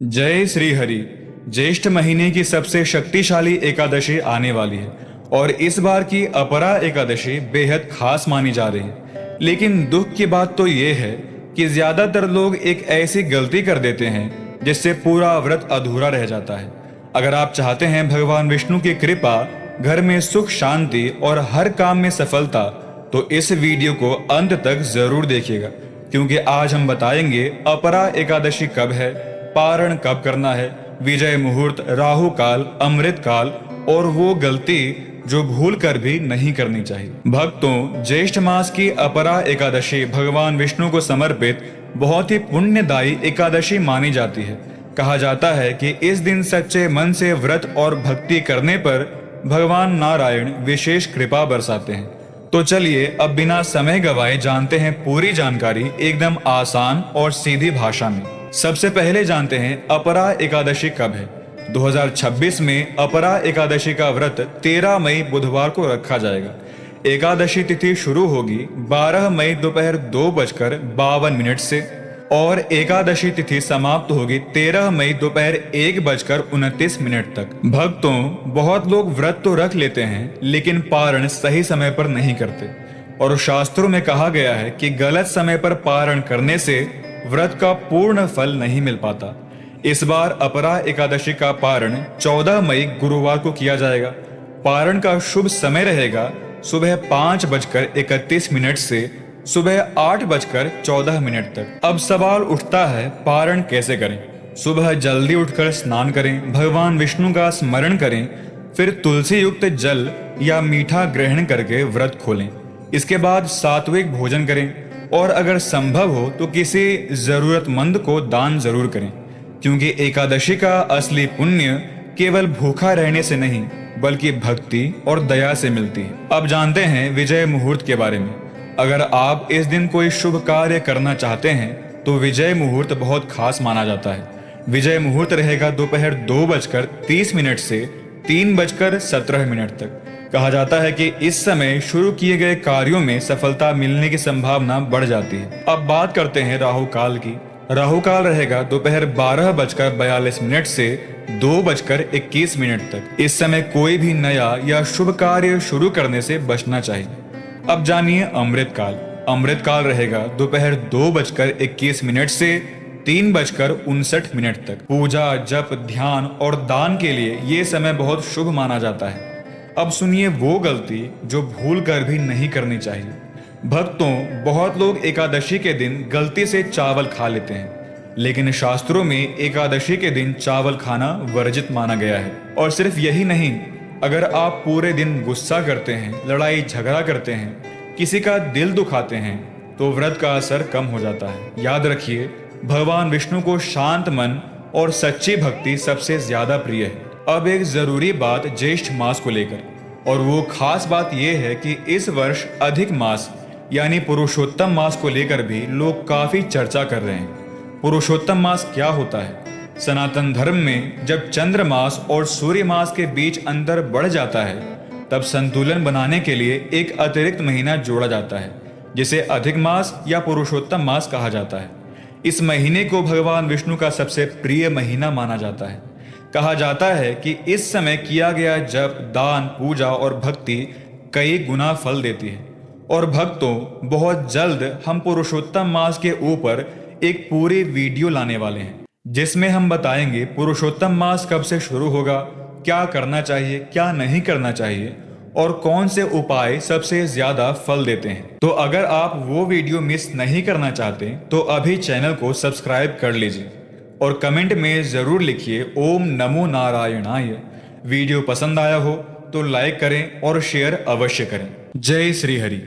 जय श्री हरि। ज्येष्ठ महीने की सबसे शक्तिशाली एकादशी आने वाली है और इस बार की अपरा एकादशी बेहद खास मानी जा रही है। लेकिन दुख की बात तो ये है कि ज्यादातर लोग एक ऐसी गलती कर देते हैं जिससे पूरा व्रत अधूरा रह जाता है। अगर आप चाहते हैं भगवान विष्णु की कृपा, घर में सुख शांति और हर काम में सफलता, तो इस वीडियो को अंत तक जरूर देखिएगा, क्योंकि आज हम बताएंगे अपरा एकादशी कब है, पारण कब करना है, विजय मुहूर्त, राहु काल, अमृत काल और वो गलती जो भूल कर भी नहीं करनी चाहिए। भक्तों, ज्येष्ठ मास की अपरा एकादशी भगवान विष्णु को समर्पित बहुत ही पुण्यदायी एकादशी मानी जाती है। कहा जाता है कि इस दिन सच्चे मन से व्रत और भक्ति करने पर भगवान नारायण विशेष कृपा बरसाते हैं। तो चलिए अब बिना समय गवाए जानते हैं पूरी जानकारी एकदम आसान और सीधी भाषा में। सबसे पहले जानते हैं अपरा एकादशी कब है। 2026 में अपरा एकादशी का व्रत 13 मई बुधवार को रखा जाएगा। एकादशी तिथि शुरू होगी 12 मई दोपहर 2:52 से और एकादशी तिथि समाप्त होगी 13 मई दोपहर 1:29 तक। भक्तों, बहुत लोग व्रत तो रख लेते हैं लेकिन पारण सही समय पर नहीं करते और शास्त्रों में कहा गया है कि गलत समय पर पारण करने से व्रत का पूर्ण फल नहीं मिल पाता। इस बार अपरा एकादशी का पारण 14 मई गुरुवार को किया जाएगा। पारण का शुभ समय रहेगा सुबह 5:31 से सुबह 8:14 तक। अब सवाल उठता है, पारण कैसे करें? सुबह जल्दी उठकर स्नान करें, भगवान विष्णु का स्मरण करें, फिर तुलसी युक्त जल या मीठा ग्रहण करके व्रत खोलें। इसके बाद सात्विक भोजन करें और अगर संभव हो तो किसी जरूरतमंद को दान जरूर करें, क्योंकि एकादशी का असली पुण्य केवल भूखा रहने से नहीं बल्कि भक्ति और दया से मिलती है। अब जानते हैं विजय मुहूर्त के बारे में। अगर आप इस दिन कोई शुभ कार्य करना चाहते हैं तो विजय मुहूर्त बहुत खास माना जाता है। विजय मुहूर्त रहेगा दोपहर 2:30 से 3:17 तक। कहा जाता है कि इस समय शुरू किए गए कार्यों में सफलता मिलने की संभावना बढ़ जाती है। अब बात करते हैं राहु काल की। राहु काल रहेगा दोपहर 12:42 से 2:21 तक। इस समय कोई भी नया या शुभ कार्य शुरू करने से बचना चाहिए। अब जानिए अमृत काल। अमृत काल रहेगा दोपहर 2:21 से 3:59 तक। पूजा, जप, ध्यान और दान के लिए ये समय बहुत शुभ माना जाता है। अब सुनिए वो गलती जो भूल कर भी नहीं करनी चाहिए। भक्तों, बहुत लोग एकादशी के दिन गलती से चावल खा लेते हैं, लेकिन शास्त्रों में एकादशी के दिन चावल खाना वर्जित माना गया है। और सिर्फ यही नहीं, अगर आप पूरे दिन गुस्सा करते हैं, लड़ाई झगड़ा करते हैं, किसी का दिल दुखाते हैं, तो व्रत का असर कम हो जाता है। याद रखिए, भगवान विष्णु को शांत मन और सच्ची भक्ति सबसे ज्यादा प्रिय है। अब एक जरूरी बात ज्येष्ठ मास को लेकर, और वो खास बात यह है कि इस वर्ष अधिक मास यानी पुरुषोत्तम मास को लेकर भी लोग काफी चर्चा कर रहे हैं। पुरुषोत्तम मास क्या होता है? सनातन धर्म में जब चंद्र मास और सूर्य मास के बीच अंतर बढ़ जाता है, तब संतुलन बनाने के लिए एक अतिरिक्त महीना जोड़ा जाता है, जिसे अधिक मास या पुरुषोत्तम मास कहा जाता है। इस महीने को भगवान विष्णु का सबसे प्रिय महीना माना जाता है। कहा जाता है कि इस समय किया गया जप, दान, पूजा और भक्ति कई गुना फल देती है। और भक्तों, बहुत जल्द हम पुरुषोत्तम मास के ऊपर एक पूरी वीडियो लाने वाले हैं, जिसमें हम बताएंगे पुरुषोत्तम मास कब से शुरू होगा, क्या करना चाहिए, क्या नहीं करना चाहिए और कौन से उपाय सबसे ज्यादा फल देते हैं। तो अगर आप वो वीडियो मिस नहीं करना चाहते तो अभी चैनल को सब्सक्राइब कर लीजिए और कमेंट में जरूर लिखिए ओम नमो नारायणाय। वीडियो पसंद आया हो तो लाइक करें और शेयर अवश्य करें। जय श्री हरि।